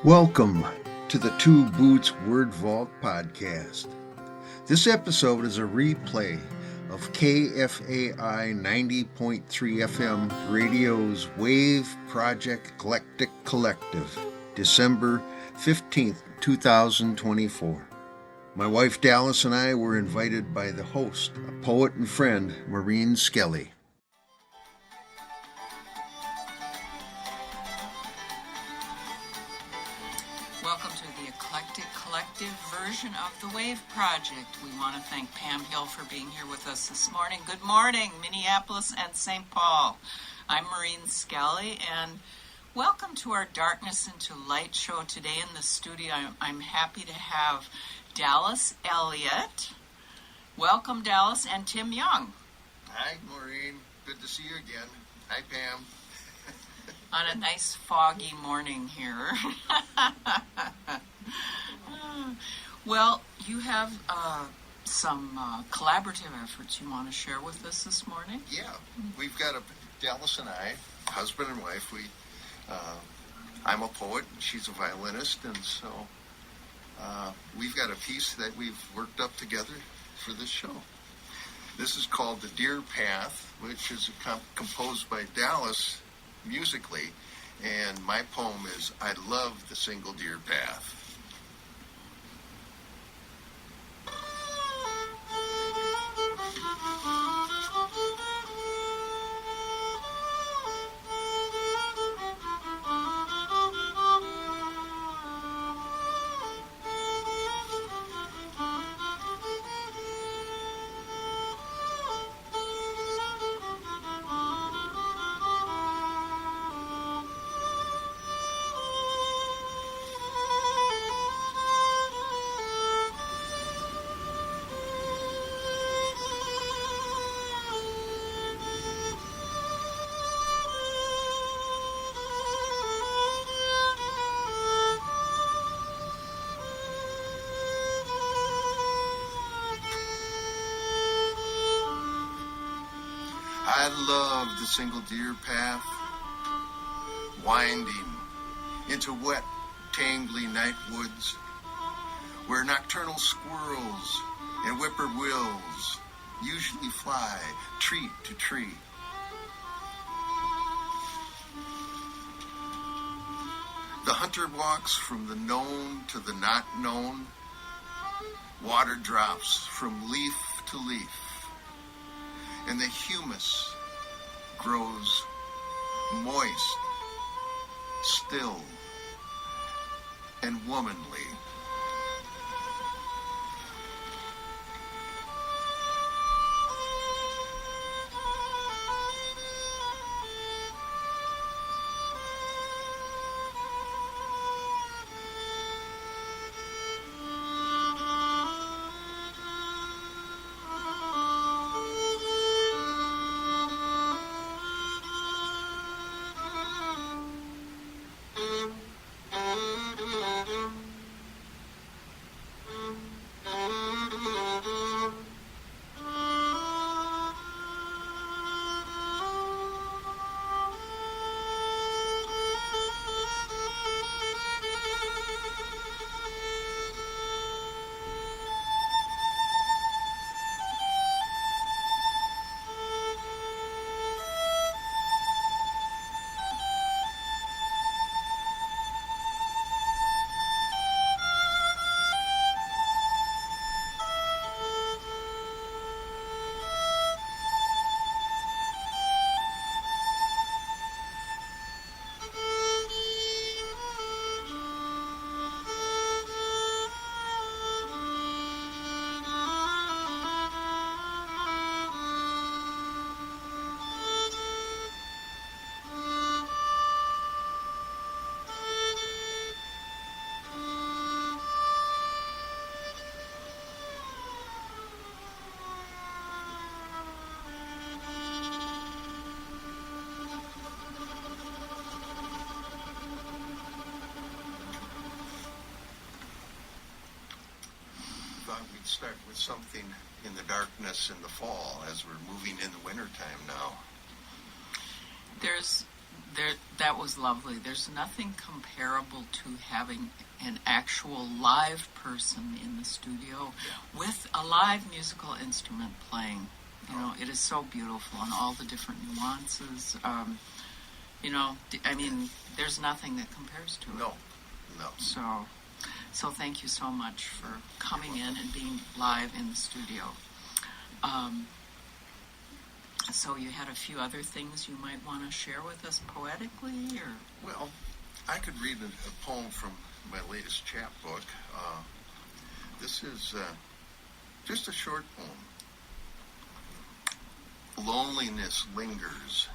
Welcome to the Two Boots Word Vault podcast. This episode is a replay of KFAI 90.3 FM Radio's Wave Project Eclectic Collective, December 15th, 2024. My wife Dalyce and I were invited by the host, a poet and friend, Maureen Skelly. Welcome to the Eclectic Collective version of the Wave Project. We want to thank Pam Hill for being here with us this morning. Good morning, Minneapolis and St. Paul. I'm Maureen Skelly, and welcome to our Darkness into Light show today in the studio. I'm happy to have Dalyce Elliott. Welcome, Dalyce, and Tim Young. Hi, Maureen. Good to see you again. Hi, Pam. On a nice foggy morning here. Well, you have some collaborative efforts you want to share with us this morning? Yeah, we've got Dalyce and I, husband and wife. I'm a poet, and she's a violinist, and so we've got a piece that we've worked up together for this show. This is called The Deer Path, which is composed by Dalyce musically, and my poem is I Love the Single Deer Path. I love the single deer path, winding into wet, tangly night woods, where nocturnal squirrels and whippoorwills usually fly tree to tree. The hunter walks from the known to the not known, water drops from leaf to leaf, and the humus grows moist, still, and womanly. Start with something in the darkness in the fall as we're moving in the wintertime now. There's that was lovely. There's nothing comparable to having an actual live person in the studio with a live musical instrument playing. You know, it is so beautiful, and all the different nuances. You know, I mean, there's nothing that compares to it. No. So thank you so much for coming in and being live in the studio. So you had a few other things you might want to share with us poetically, or? Well, I could read a poem from my latest chapbook. This is just a short poem. Loneliness lingers.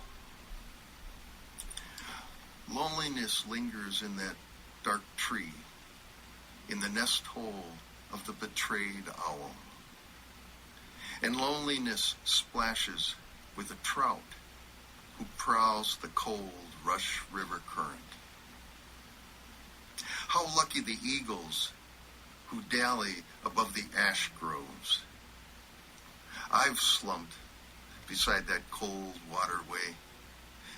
Loneliness lingers in that dark tree, in the nest hole of the betrayed owl. And loneliness splashes with a trout who prowls the cold Rush River current. How lucky the eagles who dally above the ash groves. I've slumped beside that cold waterway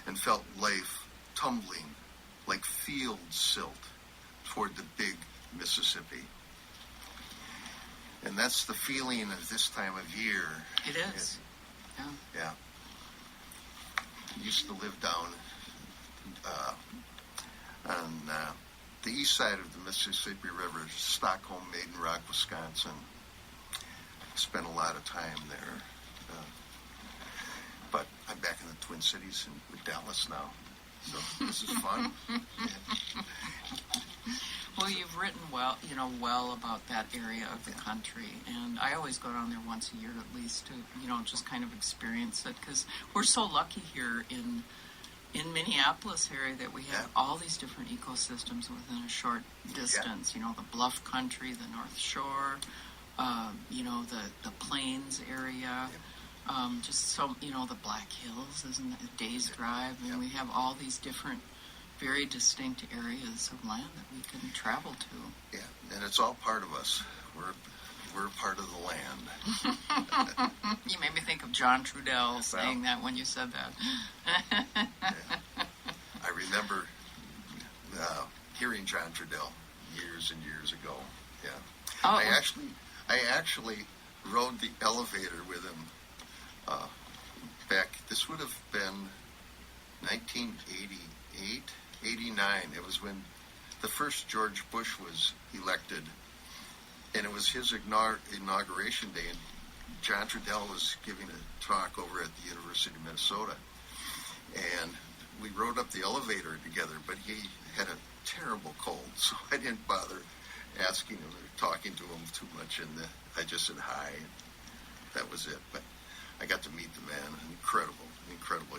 and felt life tumbling like field silt toward the big Mississippi. And that's the feeling of this time of year. It is. Yeah. I used to live down on the east side of the Mississippi River, Stockholm, Maiden Rock, Wisconsin. Spent a lot of time there. But I'm back in the Twin Cities with Dalyce now. So this is fun. Well, you've written well about that area of the country, and I always go down there once a year at least to, just kind of experience it, because we're so lucky here in Minneapolis area that we have all these different ecosystems within a short distance. The Bluff Country, the North Shore, the Plains area. Just so, the Black Hills, isn't it? A day's drive. I mean, we have all these different, very distinct areas of land that we can travel to. Yeah, and it's all part of us. We're part of the land. You made me think of John Trudell saying that when you said that. I remember hearing John Trudell years and years ago. Yeah. Oh. I actually rode the elevator with him back. This would have been 1988, 89. It was when the first George Bush was elected, and it was his inauguration day, and John Trudell was giving a talk over at the University of Minnesota, and we rode up the elevator together, but he had a terrible cold, so I didn't bother asking him or talking to him too much, and I just said hi. That was it. But I got to meet the man, an incredible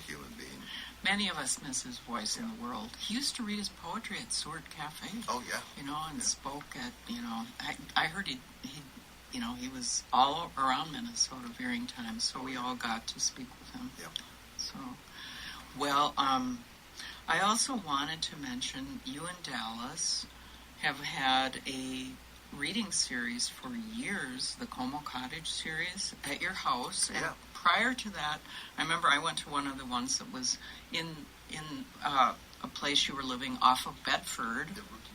human being. Many of us miss his voice in the world. He used to read his poetry at Seward Cafe. Oh, yeah. And spoke at, I heard he was all around Minnesota varying times, so we all got to speak with him. Yep. So, well, I also wanted to mention you and Dalyce have had a reading series for years, the Como Cottage series, at your house. Yeah. And prior to that, I remember I went to one of the ones that was in a place you were living off of Bedford.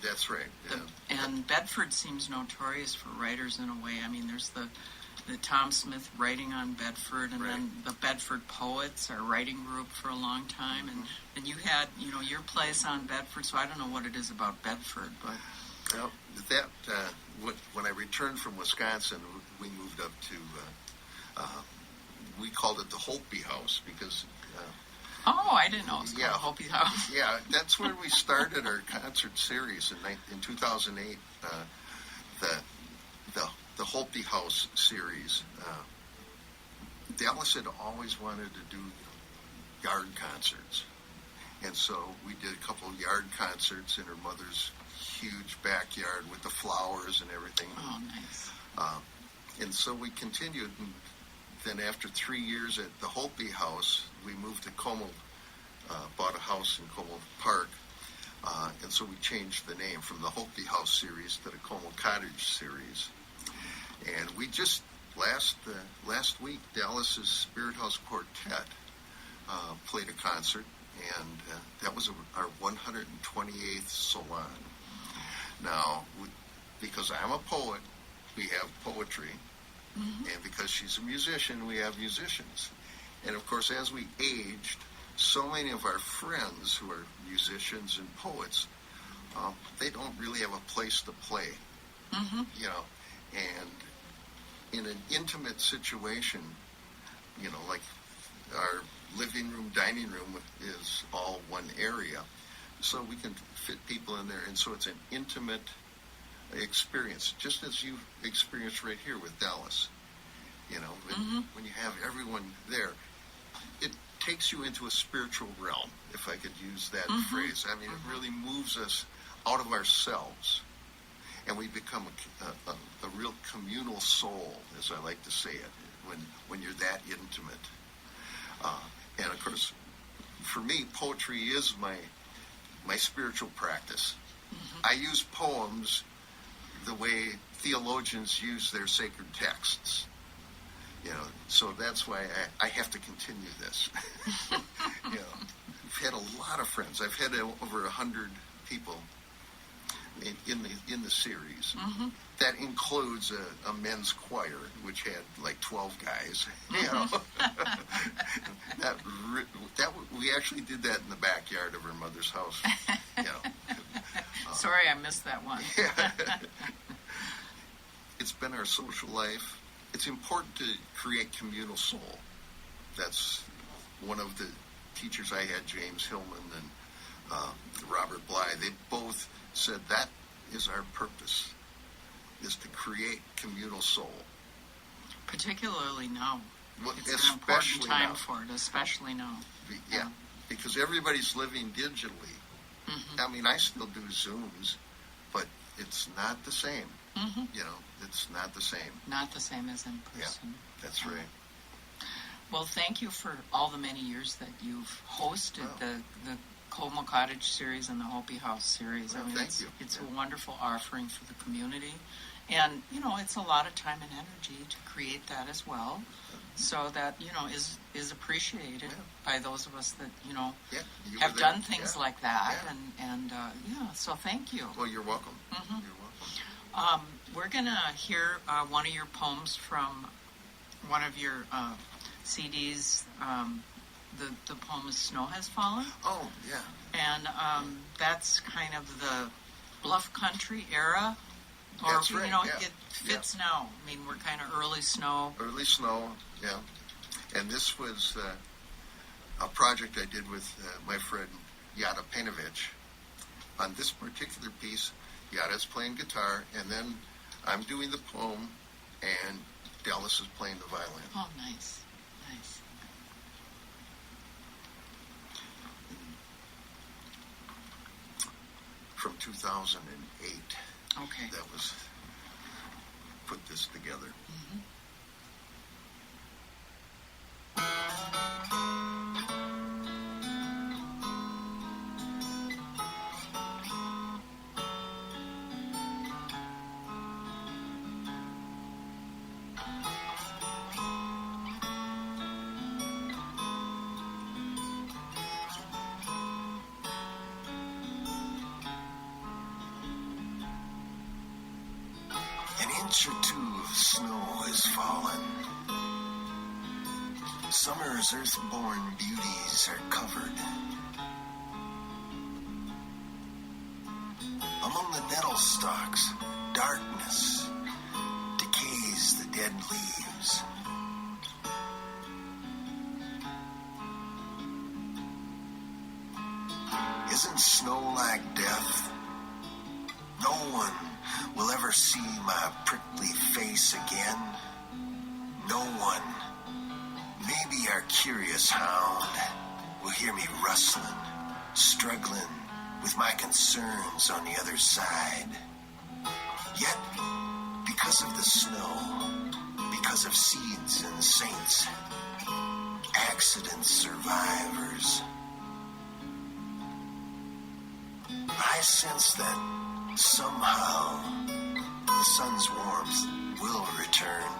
That's right. Yeah. And Bedford seems notorious for writers in a way. I mean, there's the Tom Smith writing on Bedford, and then the Bedford Poets, our writing group for a long time. And you had, your place on Bedford, so I don't know what it is about Bedford, but... Well, when I returned from Wisconsin, we moved up to, we called it the Holtby House because... I didn't know it was called Holtby House. Yeah, that's where we started our concert series in 2008, the Holtby House series. Dalyce had always wanted to do yard concerts, and so we did a couple of yard concerts in her mother's huge backyard with the flowers and everything. Oh, nice. And so we continued, and then after 3 years at the Holtby House, we moved to Como, bought a house in Como Park, and so we changed the name from the Holtby House series to the Como Cottage series. And we just, last week, Dalyce's Spirit House Quartet played a concert, and that was our 128th salon. Now, because I'm a poet, we have poetry, and because she's a musician, we have musicians. And of course, as we aged, so many of our friends who are musicians and poets, they don't really have a place to play, you know. And in an intimate situation, you know, like our living room, dining room is all one area, so we can fit people in there, and so it's an intimate experience, just as you experienced right here with Dalyce. You know, when you have everyone there, it takes you into a spiritual realm, if I could use that phrase. I mean, it really moves us out of ourselves, and we become a real communal soul, as I like to say it, when you're that intimate. And of course, for me, poetry is my spiritual practice. I use poems the way theologians use their sacred texts. You know, so that's why I have to continue this. You know, I've had a lot of friends. I've had over 100 people in the series. That includes a men's choir, which had like 12 guys. You know, we actually did that in the backyard of her mother's house. You know, Sorry, I missed that one. Yeah. It's been our social life. It's important to create communal soul. That's one of the teachers I had, James Hillman and Robert Bly. They both said that is our purpose, is to create communal soul. Particularly now. Well, it's an important time for it, especially now. Yeah, because everybody's living digitally. I mean, I still do Zooms, but it's not the same. You know, it's not the same. Not the same as in person. Yeah, that's right. Well, thank you for all the many years that you've hosted the Como Cottage series and the Hopi House series. Well, I mean, thank you. It's a wonderful offering for the community. And, you know, it's a lot of time and energy to create that as well. So that, you know, is appreciated by those of us that, you know, have done things like that. And so thank you. Well, you're welcome. You're welcome. We're going to hear one of your poems from one of your CDs. The poem is Snow Has Fallen. Oh, yeah. And that's kind of the bluff country era. Or, That's right, you know, yeah. it fits now. I mean, we're kind of early snow. Early snow, yeah. And this was a project I did with my friend Yada Penovich. On this particular piece, Yada's playing guitar, and then I'm doing the poem, and Dalyce is playing the violin. Oh, nice. Nice. From 2008. Okay. That was put this together. An inch or two of snow has fallen. Summer's earthborn beauties are covered. Among the nettle stalks, darkness decays the dead leaves. Isn't snow like death? No one will ever see my prickly face again. No one, maybe our curious hound, will hear me rustling, struggling with my concerns on the other side. Yet, because of the snow, because of seeds and saints, accident survivors, I sense that somehow the sun's warmth will return.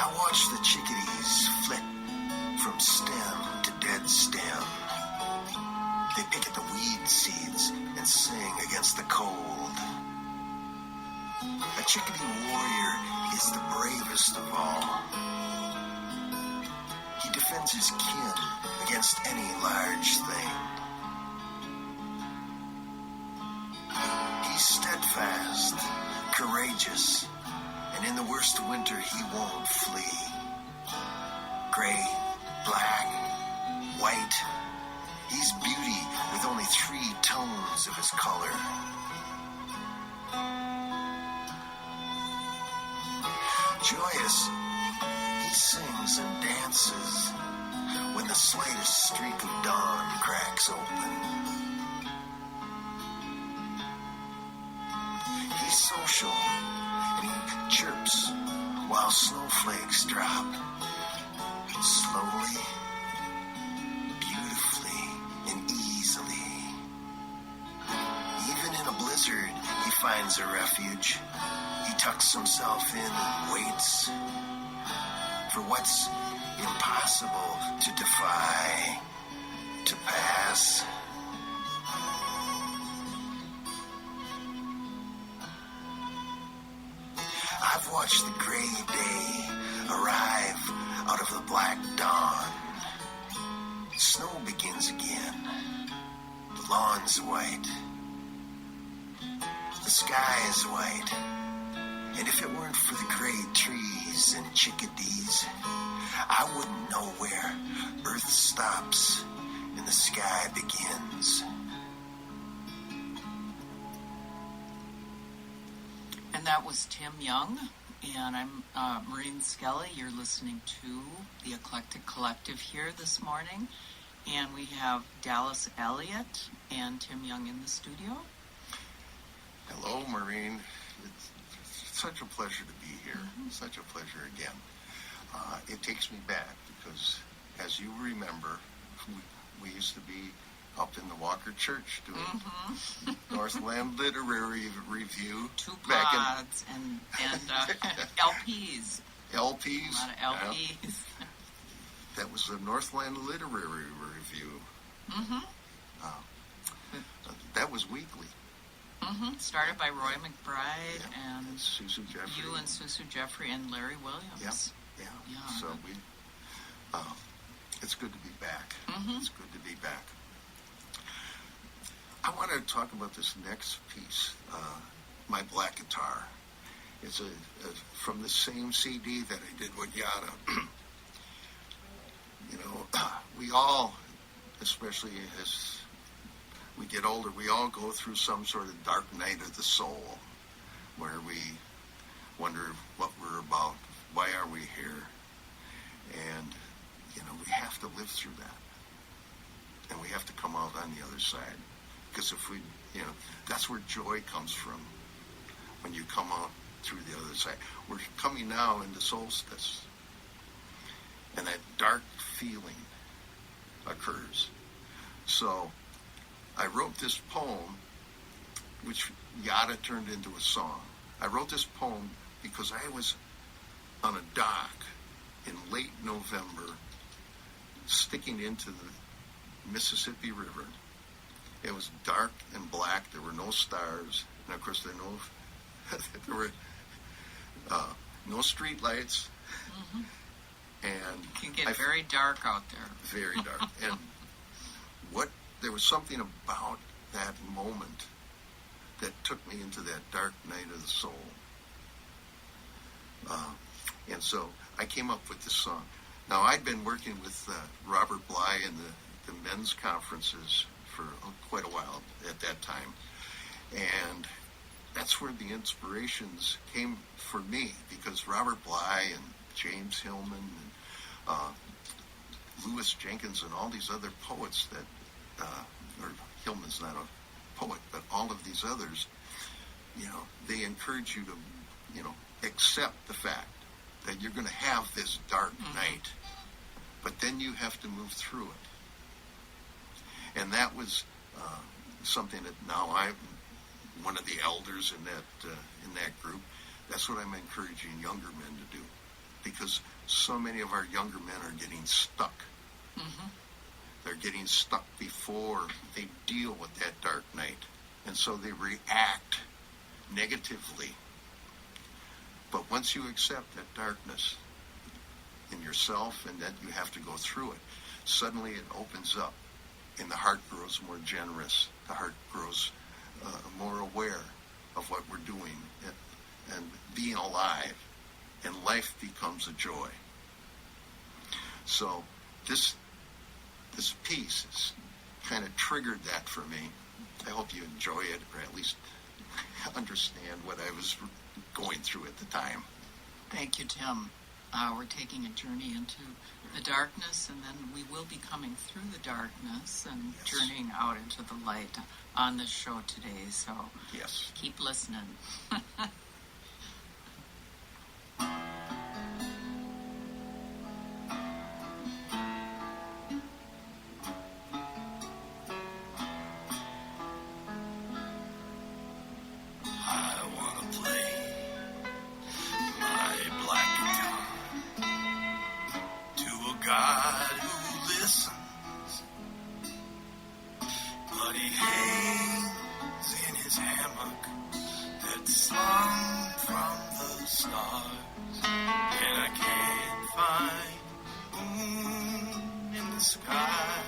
I watch the chickadees flit from stem to dead stem. They pick at the weed seeds and sing against the cold. A chickadee warrior is the bravest of all. He defends his kin against any large thing. He's steadfast, courageous, and in the worst winter he won't flee. Gray, black, white, he's beauty with only 3 tones of his color. Joyous, he sings and dances when the slightest streak of dawn cracks open. He's social, and he chirps while snowflakes drop. Slowly, beautifully, and easily. Even in a blizzard, he finds a refuge. He tucks himself in and waits for what's impossible to defy, to pass. I've watched the gray day arrive out of the black dawn. Snow begins again. The lawn's white. The sky's white. And if it weren't for the gray trees and chickadees, I wouldn't know where Earth stops and the sky begins. And that was Tim Young, and I'm Maureen Skelly. You're listening to the Eclectic Collective here this morning, and we have Dalyce Elliott and Tim Young in the studio. Hello, Maureen. It's such a pleasure to be here. Such a pleasure again. It takes me back because, as you remember, we used to be up in the Walker Church doing Northland Literary Review. 2 back pods and LPs. LPs. A lot of LPs. That was the Northland Literary Review. That was weekly. Started by Roy McBride and Susu Jeffrey. you and Susu Jeffrey and Larry Williams. Yeah. Yeah. So it's good to be back. It's good to be back. I want to talk about this next piece, My Black Guitar. It's from the same CD that I did with Yada. We all, especially as we get older, we all go through some sort of dark night of the soul where we wonder what we're about, why are we here? And, we have to live through that. And we have to come out on the other side. Because if we, that's where joy comes from, when you come out through the other side. We're coming now into solstice. And that dark feeling occurs. So I wrote this poem, which Yada turned into a song. I wrote this poem because I was on a dock in late November, sticking into the Mississippi River. It was dark and black. There were no stars, and of course there were no street lights. And It can get very dark out there. Very dark. And there was something about that moment that took me into that dark night of the soul. And so I came up with this song. Now, I'd been working with Robert Bly in the men's conferences for quite a while at that time. And that's where the inspirations came for me, because Robert Bly and James Hillman and Lewis Jenkins and all these other poets that, or Hillman's not a poet, but all of these others, they encourage you to, accept the fact that you're going to have this dark night, but then you have to move through it. And that was something that now I'm one of the elders in that group. That's what I'm encouraging younger men to do. because so many of our younger men are getting stuck. Mm-hmm. They're getting stuck before they deal with that dark night. And so they react negatively. But once you accept that darkness in yourself and that you have to go through it, suddenly it opens up and the heart grows more generous. The heart grows more aware of what we're doing and being alive, and life becomes a joy. So this piece has kind of triggered that for me. I hope you enjoy it, or at least understand what I was going through at the time. Thank you, Tim. We're taking a journey into the darkness, and then we will be coming through the darkness and Yes. journeying out into the light on this show today. So Yes. keep listening. I wanna play my black guitar to a God who listens, but he hangs in his hammock that's slung from the stars, and I can't find moon in the sky.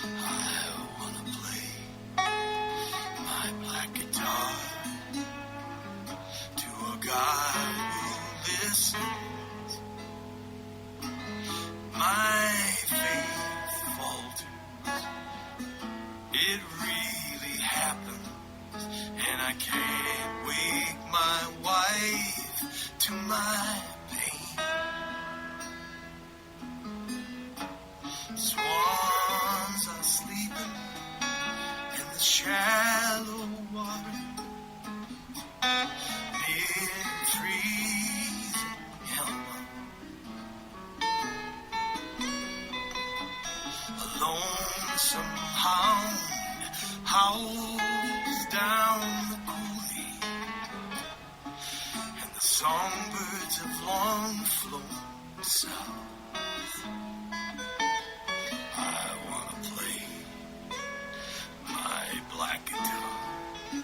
I wanna play my black guitar to a God who listens. My faith falters. It really happens, and I can't wake my wife to my pain. Swans are sleeping in the shallow water, near freezing Elma. A lonesome hound howls down the coulee, and the songbirds have long flown south. I wanna play my black guitar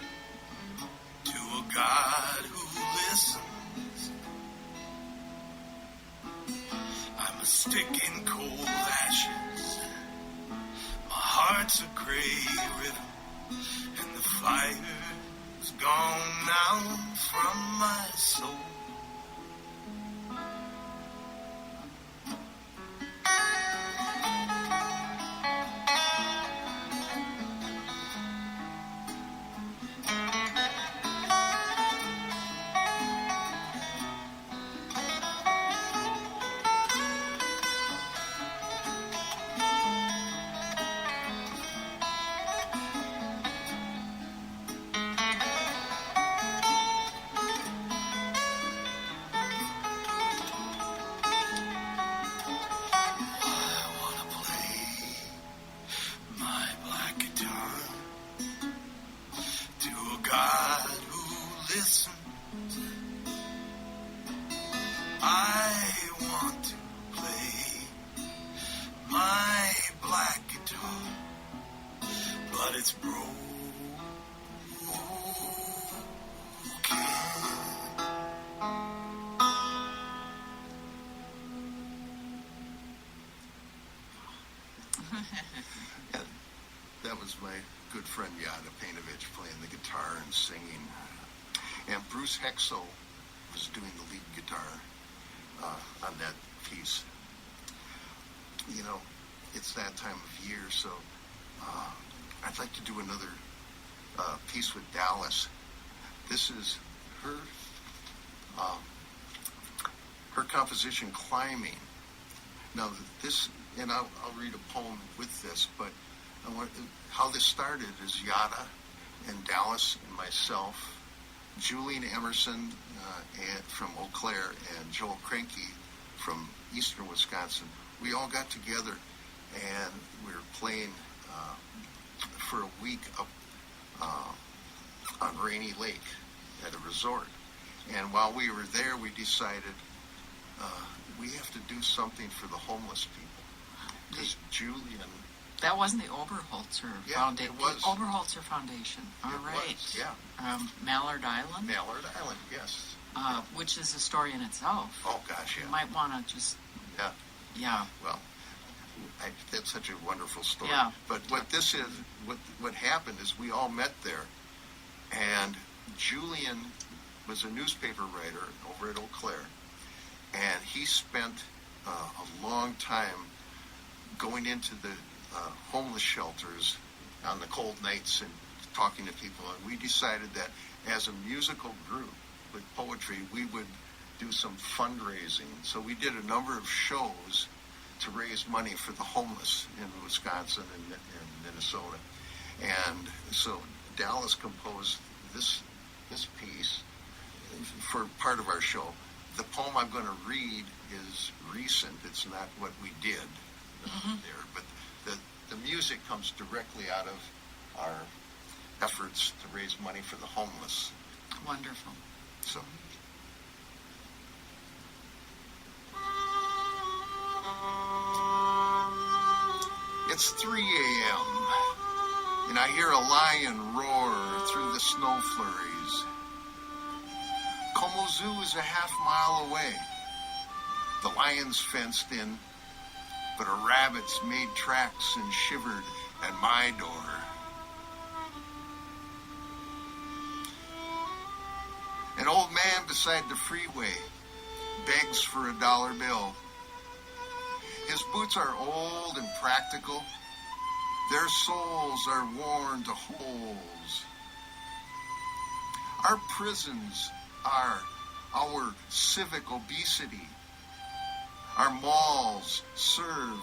to a God who listens. I'm a stick in cold ashes. My heart's a gray river, and the fire's gone now from my soul. It's broken. That was my good friend Yada Painovich playing the guitar and singing. And Bruce Hexel was doing the lead guitar on that piece. You know, it's that time of year, so I'd like to do another piece with Dalyce. This is her composition, Climbing. Now this, and I'll read a poem with this, but how this started is Yada and Dalyce and myself, Julian Emerson from Eau Claire, and Joel Krenke from eastern Wisconsin. We all got together and we were playing for a week up on Rainy Lake at a resort. And while we were there, we decided we have to do something for the homeless people. Because Julian... That wasn't the Oberholzer Foundation. It was. The Oberholzer Foundation. All right. Was, yeah. Mallard Island? Mallard Island, yes. Which is a story in itself. Oh, gosh, yeah. You might want to just... Yeah. Yeah. Well, that's such a wonderful story. Yeah. But what happened is we all met there, and Julian was a newspaper writer over at Eau Claire, and he spent a long time going into the homeless shelters on the cold nights and talking to people. And we decided that as a musical group with poetry, we would do some fundraising. So we did a number of shows to raise money for the homeless in Wisconsin and Minnesota. And so Dalyce composed this piece for part of our show. The poem I'm going to read is recent. It's not what we did there, but the music comes directly out of our efforts to raise money for the homeless. Wonderful. So. It's 3 a.m. and I hear a lion roar through the snow flurries. Como Zoo is a half-mile away. The lion's fenced in, but a rabbit's made tracks and shivered at my door. An old man beside the freeway begs for $1 bill. His boots are old and practical. Their soles are worn to holes. Our prisons are our civic obesity. Our malls serve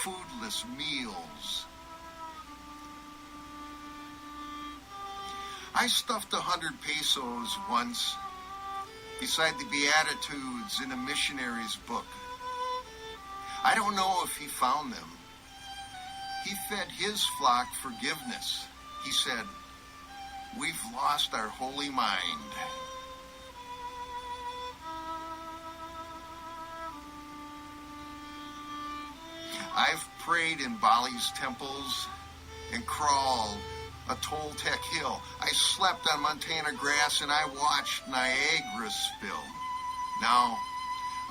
foodless meals. I stuffed 100 pesos once beside the Beatitudes in a missionary's book. I don't know if he found them. He fed his flock forgiveness. He said, "We've lost our holy mind." I've prayed in Bali's temples and crawled a Toltec hill. I slept on Montana grass and I watched Niagara spill. Now,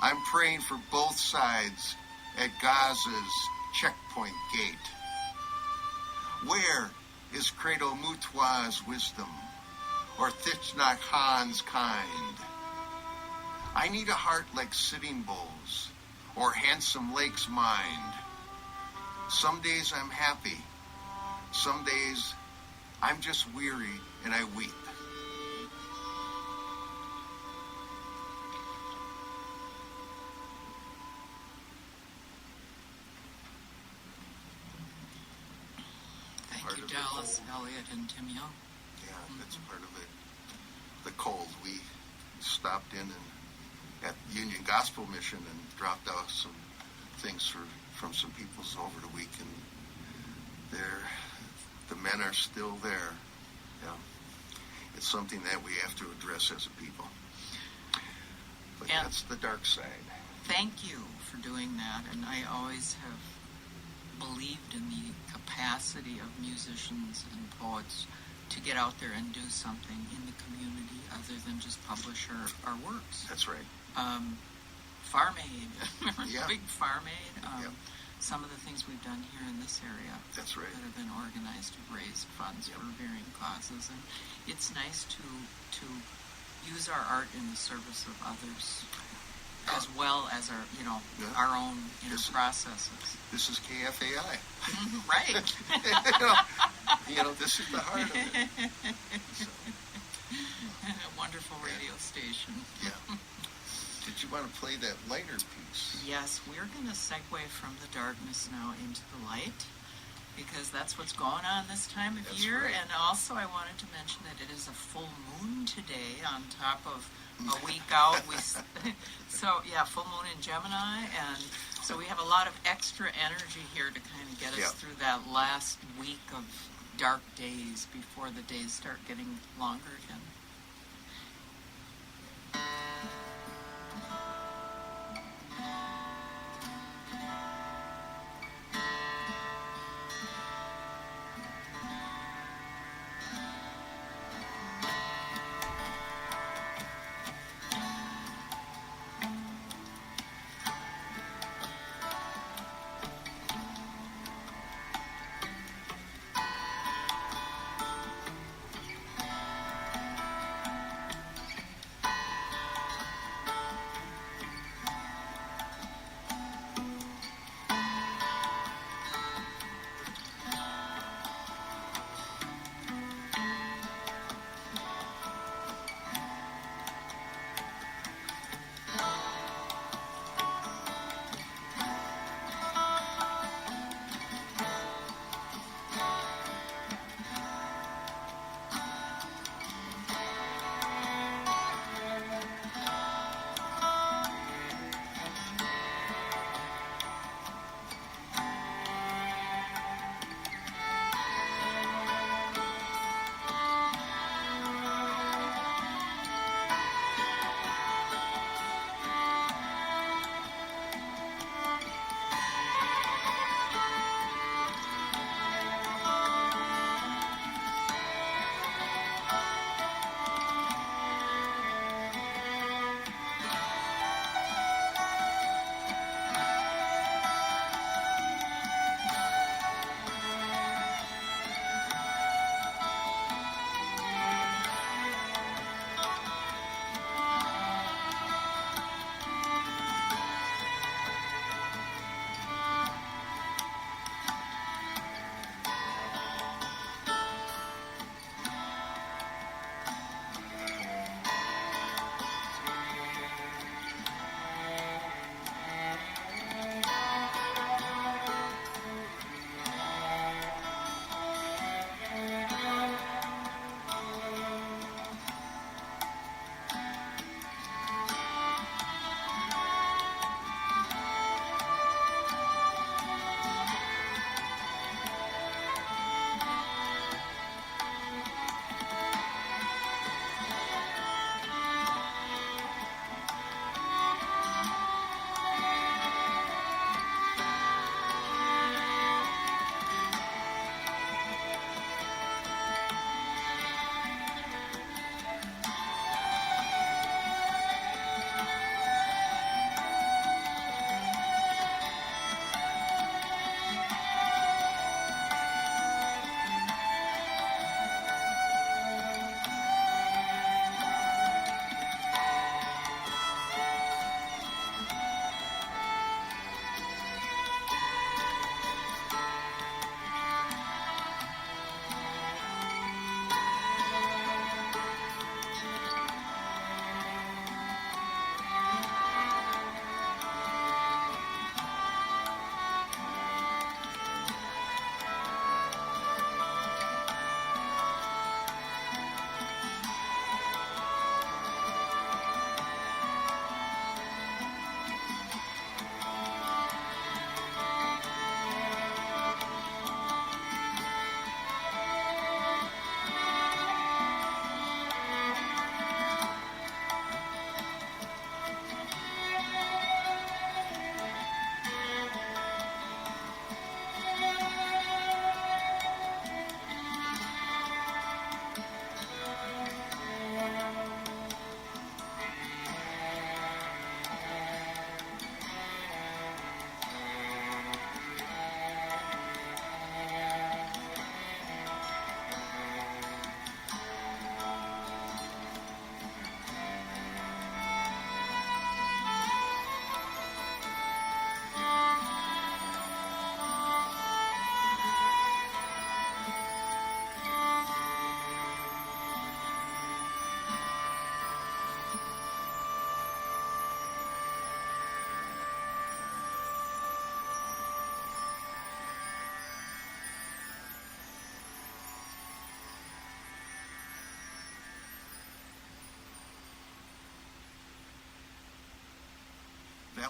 I'm praying for both sides at Gaza's checkpoint gate. Where is Credo Mutwa's wisdom or Thich Nhat Hanh's kind? I need a heart like Sitting Bull's or Handsome Lake's mind. Some days I'm happy. Some days I'm just weary and I weep. Thank you, Dalyce, Elliott, and Tim Young. Yeah, that's part of it. The cold. We stopped in at Union Gospel Mission and dropped off some things from some people's over the week, and the men are still there. Yeah. It's something that we have to address as a people. But and that's the dark side. Thank you for doing that, and I always have believed in the capacity of musicians and poets to get out there and do something in the community other than just publish our works. That's right. Farm Aid, remember Yeah. the big Farm Aid? Yep. Some of the things we've done here in this area That's right. that have been organized to raise funds Yep. for varying causes, and it's nice to use our art in the service of others, as well as our our own inner processes. This is KFAI. Right. This is the heart of it. So, A wonderful radio station. yeah. Did you want to play that lighter piece? Yes, we're going to segue from the darkness now into the light, because that's what's going on this time of That's year. right. And also I wanted to mention that it is a full moon today on top of a week out. Full moon in Gemini, and so we have a lot of extra energy here to kind of get us Yeah. through that last week of dark days before the days start getting longer again.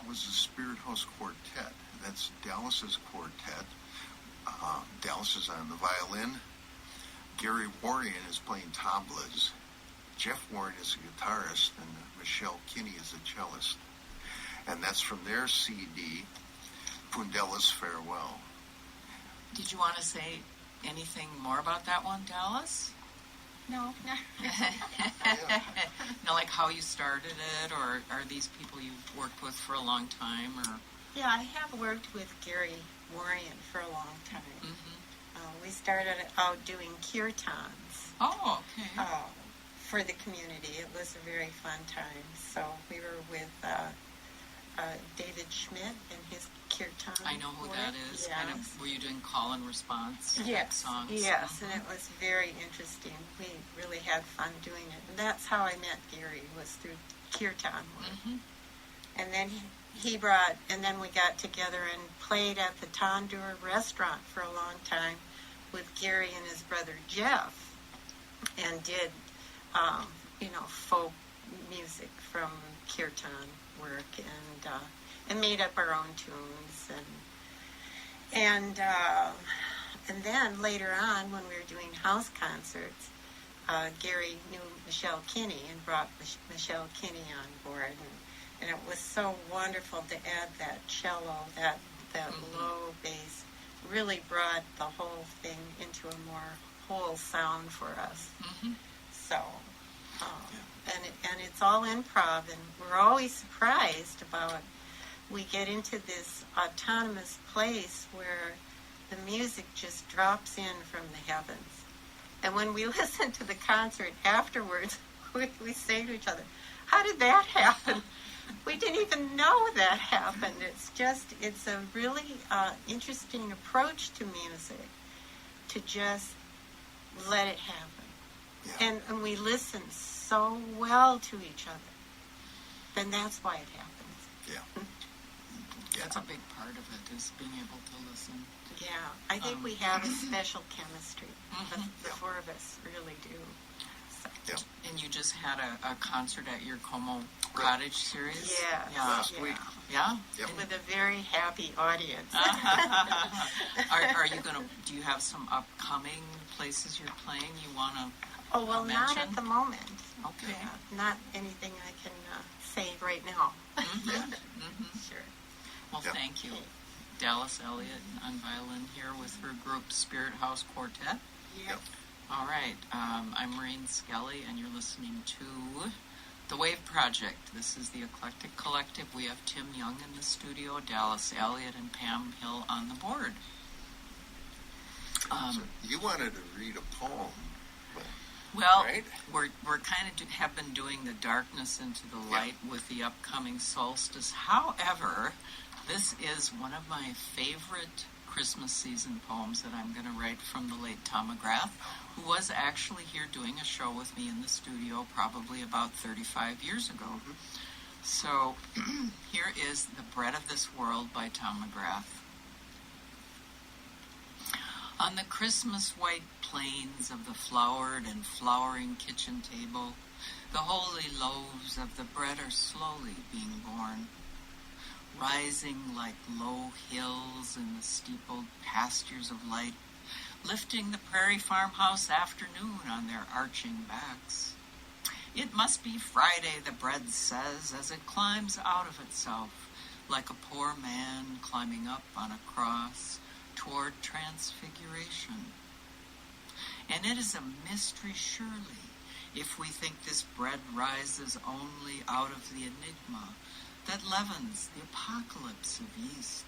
that was the Spirit House Quartet. That's Dalyce's quartet. Dalyce is on the violin. Gary Warren is playing tablas. Jeff Warren is a guitarist, and Michelle Kinney is a cellist. And that's from their CD, Pundella's Farewell. Did you want to say anything more about that one, Dalyce? No. No, like how you started it, or are these people you've worked with for a long time, or? Yeah, I have worked with Gary Warren for a long time. Mm-hmm. We started out doing kirtans Oh, okay. for the community. It was a very fun time. So we were with David Schmidt and his kirtan. I know who that is. Yes. Kind of, were you doing call and response type Yes, songs? yes, Mhm. and it was very interesting. We really had fun doing it. And that's how I met Gary, was through kirtan work. Mm-hmm. And then he brought, and then we got together and played at the Tandoor restaurant for a long time with Gary and his brother Jeff, and did, folk music from kirtan work, and made up our own tunes, and then later on when we were doing house concerts, Gary knew Michelle Kinney and brought Michelle Kinney on board, and it was so wonderful to add that cello, that Mm-hmm. low bass, really brought the whole thing into a more whole sound for us. Mm-hmm. So, and it's all improv, and we're always surprised about, we get into this autonomous place where the music just drops in from the heavens. And when we listen to the concert afterwards, we say to each other, how did that happen? We didn't even know that happened. It's a really interesting approach to music, to just let it happen. Yeah. And we listen so well to each other. Then that's why it happens. Yeah. That's a big part of it, is being able to listen. Yeah, I think we have a special chemistry. The Yeah. four of us really do. So, Yeah. And you just had a concert at your Como Cottage series? yeah, Last yeah. week. Yeah? Yep. With a very happy audience. Are you going to, do you have some upcoming places you're playing you want to Oh, well, not mention? at the moment. Okay. Yeah, not anything I can say right now. Sure. Well, Yep. thank you. Dalyce Elliott on violin here with her group Spirit House Quartet. Yep. All right. I'm Maureen Skelly, and you're listening to The Wave Project. This is the Eclectic Collective. We have Tim Young in the studio, Dalyce Elliott, and Pam Hill on the board. So you wanted to read a poem, but Well, right? we're kind of have been doing the darkness into the light with the upcoming solstice. However, this is one of my favorite Christmas season poems that I'm going to write from the late Tom McGrath, who was actually here doing a show with me in the studio probably about 35 years ago. So here is The Bread of This World by Tom McGrath. On the Christmas white plains of the flowered and flowering kitchen table, the holy loaves of the bread are slowly being born, rising like low hills in the steepled pastures of light, lifting the prairie farmhouse afternoon on their arching backs. It must be Friday, the bread says, as it climbs out of itself, like a poor man climbing up on a cross toward transfiguration. And it is a mystery, surely, if we think this bread rises only out of the enigma that leavens the apocalypse of yeast,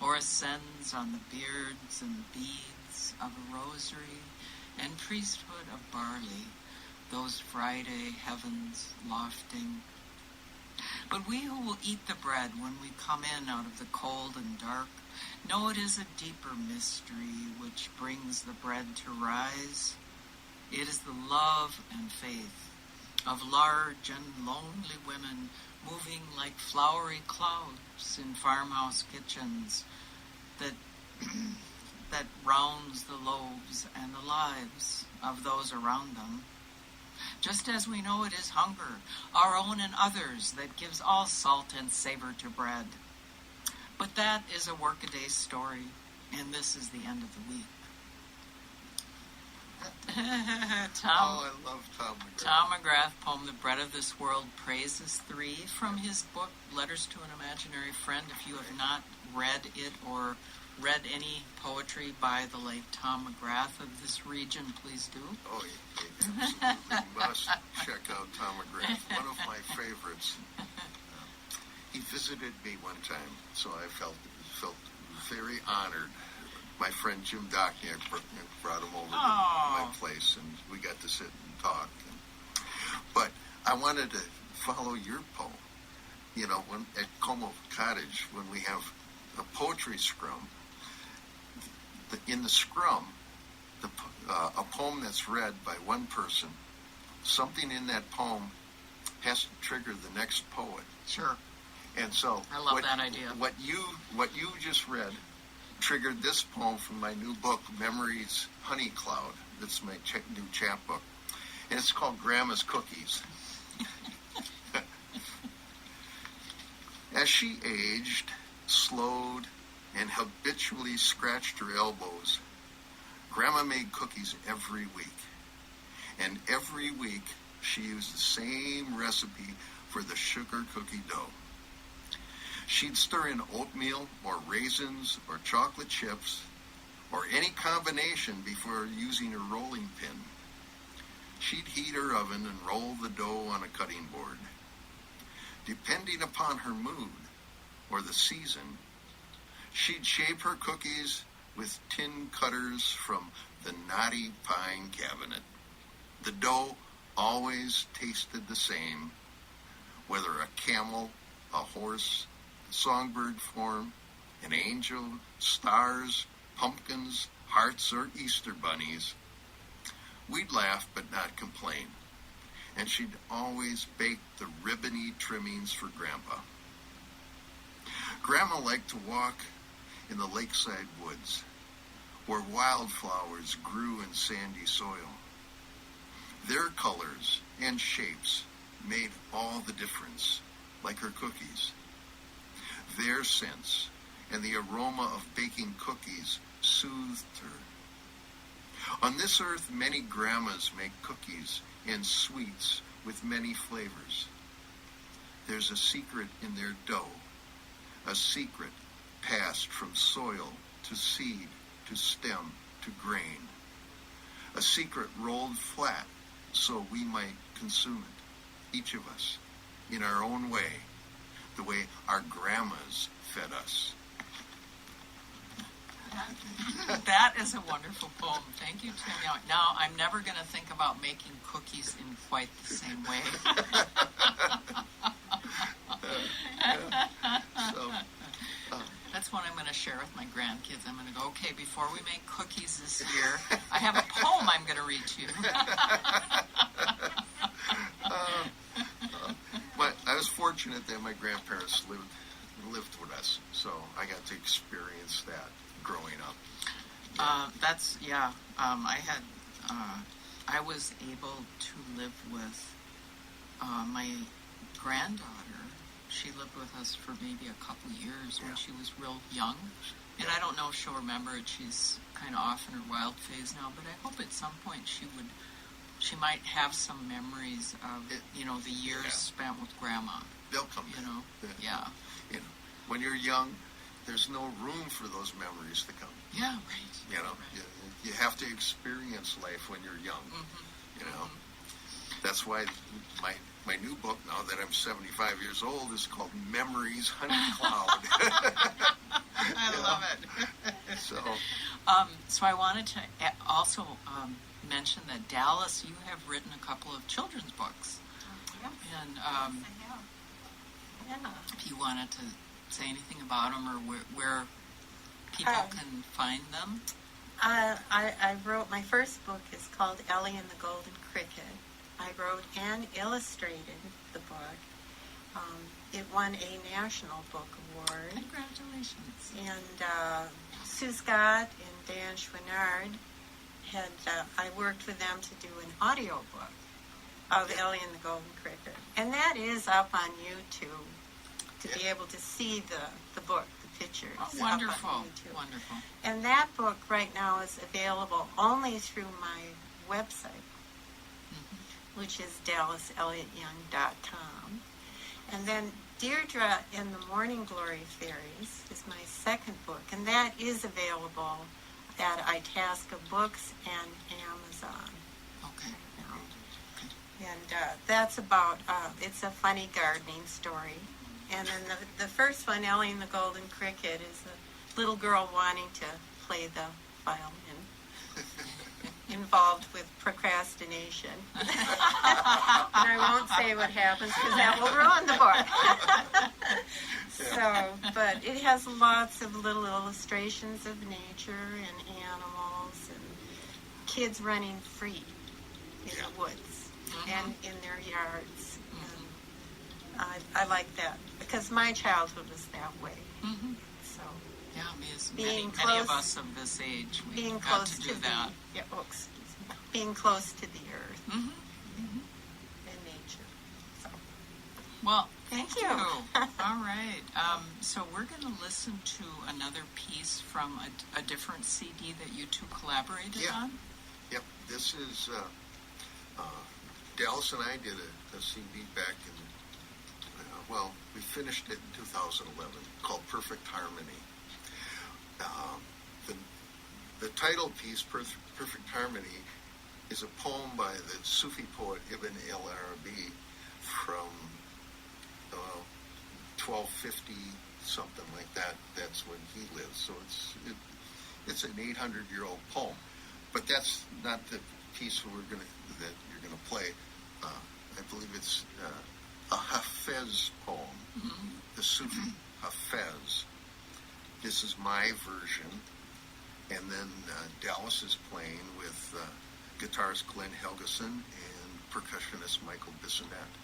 or ascends on the beards and beads of a rosary and priesthood of barley, those Friday heavens lofting. But we who will eat the bread when we come in out of the cold and dark know it is a deeper mystery which brings the bread to rise. It is the love and faith of large and lonely women moving like flowery clouds in farmhouse kitchens that that rounds the loaves and the lives of those around them. just as we know it is hunger, our own and others, that gives all salt and savor to bread. But that is a workaday story, and this is the end of the week. I love Tom McGrath. Tom McGrath poem, The Bread of This World, praises 3 from his book, Letters to an Imaginary Friend. If you have not read it or read any poetry by the late Tom McGrath of this region, please do. Oh, you absolutely must check out Tom McGrath, one of my favorites. He visited me one time, so I felt very honored. My friend Jim Dockniak brought him over to my place, and we got to sit and talk. But I wanted to follow your poem. You know, at Como Cottage, when we have a poetry scrum, in the scrum, a poem that's read by one person, something in that poem has to trigger the next poet. Sure. And so I love that idea. What you just read triggered this poem from my new book, Memories Honey Cloud. That's my new chapbook. And it's called Grandma's Cookies. As she aged, slowed, and habitually scratched her elbows, Grandma made cookies every week. And every week, she used the same recipe for the sugar cookie dough. She'd stir in oatmeal or raisins or chocolate chips or any combination before using her rolling pin. She'd heat her oven and roll the dough on a cutting board. Depending upon her mood or the season, she'd shape her cookies with tin cutters from the knotty pine cabinet. The dough always tasted the same, whether a camel, a horse, a songbird form, an angel, stars, pumpkins, hearts, or Easter bunnies. We'd laugh but not complain, and she'd always bake the ribbony trimmings for Grandpa. Grandma liked to walk in the lakeside woods, where wildflowers grew in sandy soil. Their colors and shapes made all the difference, like her cookies. Their scents and the aroma of baking cookies soothed her. On this earth, many grandmas make cookies and sweets with many flavors. There's a secret in their dough, a secret passed from soil to seed to stem to grain, a secret rolled flat so we might consume it, each of us, in our own way, the way our grandmas fed us. That is a wonderful poem. Thank you, Tim. Now, I'm never going to think about making cookies in quite the same way. That's one I'm going to share with my grandkids. I'm going to go, okay, before we make cookies this year, I have a poem I'm going to read to you. But I was fortunate that my grandparents lived with us, so I got to experience that growing up. I was able to live with my granddaughter. She lived with us for maybe a couple years when she was real young. And I don't know if she'll remember it. She's kind of off in her wild phase now, but I hope at some point she might have some memories of, the years spent with Grandma. They'll come back. Yeah. When you're young, there's no room for those memories to come. Yeah, right. You have to experience life when you're young. Mm-hmm. That's why my new book, now that I'm 75 years old, is called Memories Honey Cloud. I love it. So I wanted to also mention that, Dalyce, you have written a couple of children's books. Yes, And I have. Yeah. if you wanted to say anything about them or where people can find them. I wrote, my first book is called Ellie and the Golden Cricket. I wrote and illustrated the book. It won a National Book Award. Congratulations. And Sue Scott and Dan Schwinnard I worked with them to do an audio book. of Ellie and the Golden Cricket. And that is up on YouTube to be able to see the book, the pictures. Oh, up wonderful. on YouTube. Wonderful. And that book right now is available only through my website, which is DalyceElliottYoung.com. And then Deirdre and the Morning Glory Fairies is my second book, and that is available at Itasca Books and Amazon. Okay. And that's about, it's a funny gardening story. And then the first one, Ellie and the Golden Cricket, is a little girl wanting to play the violin, involved with procrastination. And I won't say what happens because that will ruin the book. So, but it has lots of little illustrations of nature and animals and kids running free in the woods and in their yards. And I like that because my childhood was that way. So Yeah, because Being many of close- us of this age, we being got close to do that. being close to the earth Mhm. and nature. So Well, Thank thank you. All right. So we're going to listen to another piece from a different CD that you two collaborated Yeah. on. Yep, this is, Dalyce and I did a CD back in, we finished it in 2011, called Perfect Harmony. The title piece, Perfect Harmony, is a poem by the Sufi poet Ibn al-Arabi from 1250, something like that. That's when he lived. So it's an 800-year-old poem. But that's not the piece that you're gonna play. I believe it's a Hafez poem, the Sufi Hafez. This is my version, and then Dalyce is playing with guitarist Glenn Helgeson and percussionist Michael Bissonette.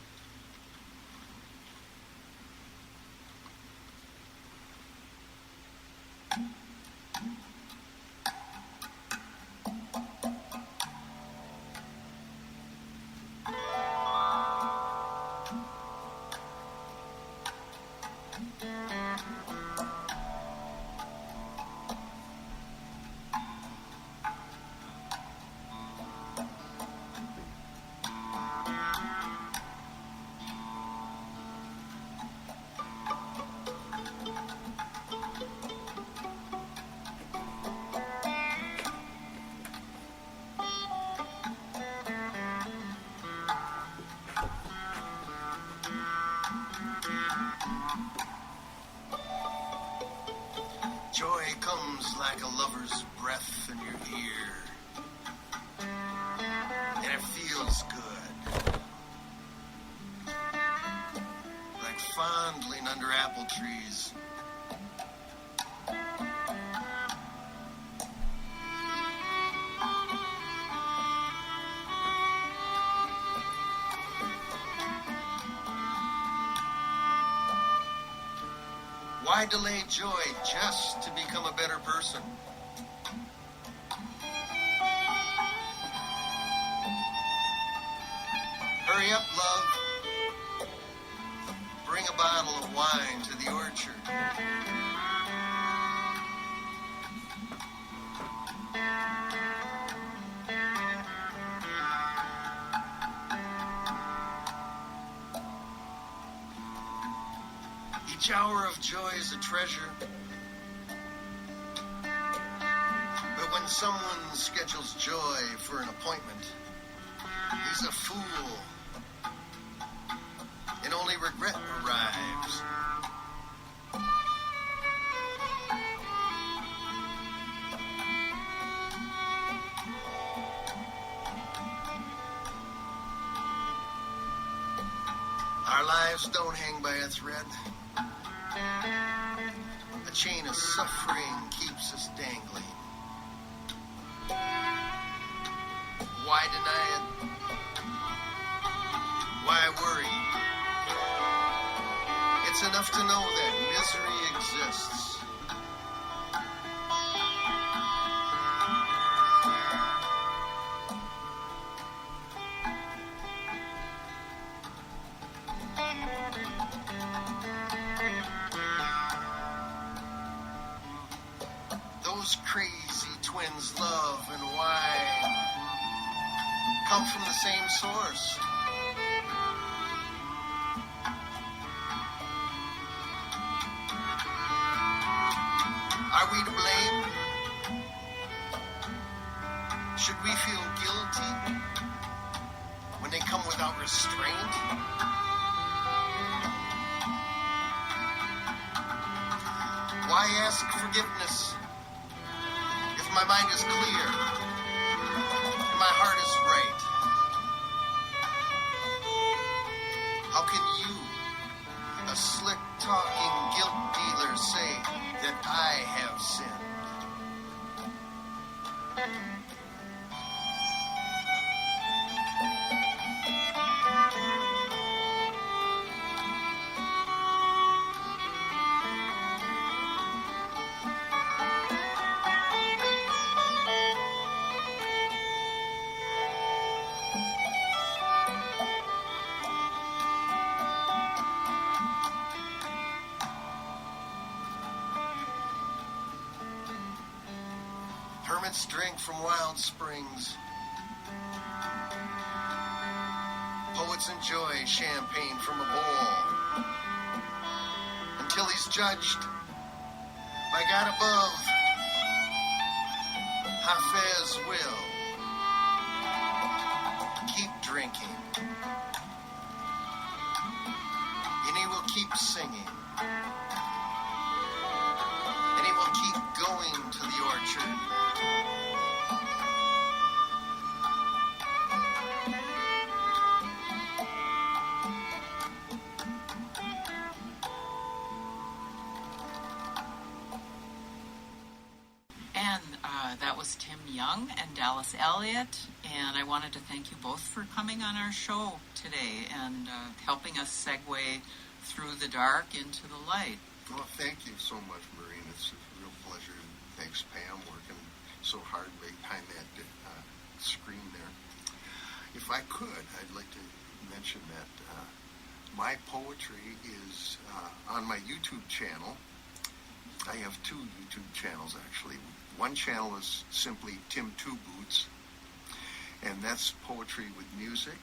Joy comes like a lover's breath in your ear, and it feels good, like fondling under apple trees. Why delay joy just to become a better person? Hurry up, love. Bring a bottle of wine to the orchard. Each hour of joy is a treasure. But when someone schedules joy for an appointment, he's a fool. And only regret arrives. Our lives don't hang by a thread. A chain of suffering keeps us dangling. Why deny it? Why worry? It's enough to know that misery exists. come from the same source. Are we to blame? Should we feel guilty when they come without restraint? Why ask forgiveness if my mind is clear and my heart is right? How can you, a slick-talking guilt dealer, say that I have sinned? Hermits drink from wild springs. Poets enjoy champagne from a bowl until he's judged by God above. Hafez will keep drinking, and he will keep singing, and he will keep going to the orchard. That was Tim Young and Dalyce Elliott, and I wanted to thank you both for coming on our show today and helping us segue through the dark into the light. Well, thank you so much, Maureen. It's a real pleasure. Thanks, Pam, working so hard behind that screen there. If I could, I'd like to mention that my poetry is on my YouTube channel. I have two YouTube channels, actually. One channel is simply Tim Two Boots, and that's poetry with music.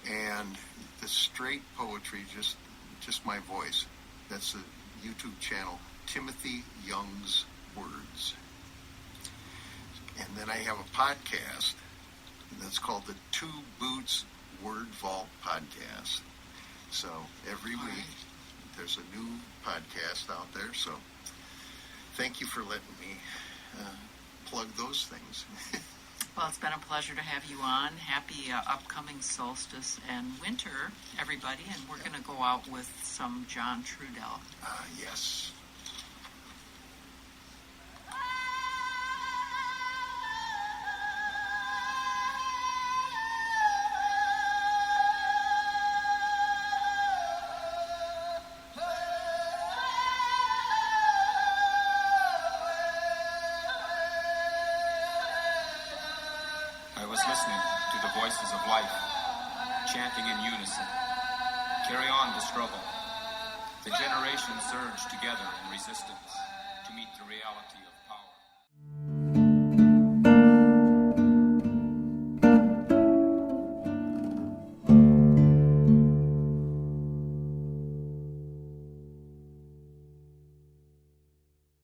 And the straight poetry, just my voice, that's the YouTube channel, Timothy Young's Words. And then I have a podcast that's called the Two Boots Word Vault Podcast. So every week there's a new podcast out there, so thank you for letting me plug those things. Well, it's been a pleasure to have you on. Happy upcoming solstice and winter, everybody. And we're going to go out with some John Trudell. Yes. Listening to the voices of life, chanting in unison. Carry on the struggle. The generations surge together in resistance to meet the reality of